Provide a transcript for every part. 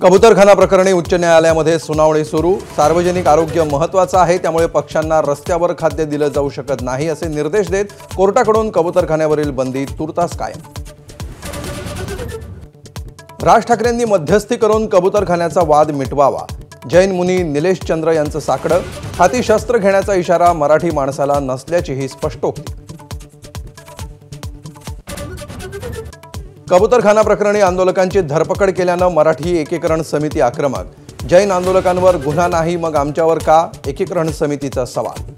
कबूतरखाना प्रकरणी उच्च न्यायालयामध्ये सुनावणी सुरू। सार्वजनिक आरोग्य महत्त्वाचं आहे, त्यामुळे पक्ष्यांना रस्त्यावर खाद्य दिलं जाऊ शकत नाही असे निर्देश देत कोर्टाकडून कबूतरखान्यावरील बंदी तुर्तास कायम। राज ठाकरेंनी मध्यस्थी करून कबूतरखान्याचा वाद मिटवावा। जैन मुनी निलेश चंद्र यांचं साकडं। हाती शस्त्र घेण्याचा इशारा मराठी माणसाला नसल्याचीही स्पष्टोक्ती। कबूतरखाना प्रकरणी आंदोलकांची धरपकड केल्यानं मराठी एकीकरण समिती आक्रमक। जैन आंदोलकांवर गुन्हा नाही मग आमच्यावर का? एकीकरण समितीचा सवाल।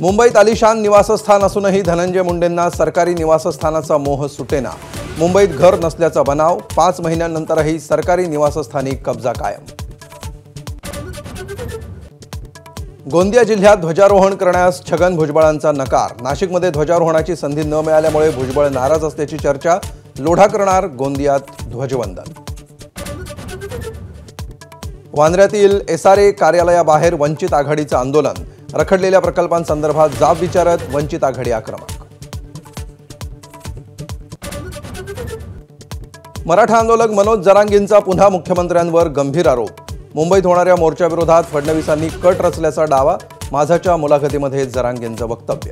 मुंबईत आलिशान निवासस्थान असूनही धनंजय मुंडेंना सरकारी निवासस्थानाचा मोह सुटेना। मुंबईत घर नसल्याचा बनाव। 5 महिन्यांनंतरही सरकारी निवासस्थानी कब्जा कायम। गोंदिया जिल्ह्यात ध्वजारोहण करण्यास छगन भुजबळांचा नकार। नाशिकमध्ये ध्वजारोहणाची संधी न मिळाल्यामुळे भुजबळ नाराज असल्याची चर्चा। लोढा करणार गोंदियात ध्वजवंदन। वांद्र्यातील SRA कार्यालयाबाहेर वंचित आघाडीचं आंदोलन। रखडलेल्या प्रकल्पांसंदर्भात जाब विचारत वंचित आघाडी आक्रमक। मराठा आंदोलक मनोज जरांगेंचा पुन्हा मुख्यमंत्र्यांवर गंभीर आरोप। मुंबईत होणाऱ्या मोर्चाविरोधात फडणवीसांनी कट रचल्याचा दावा। माझाच्या मुलाखतीमध्ये जरांगेंचं वक्तव्य।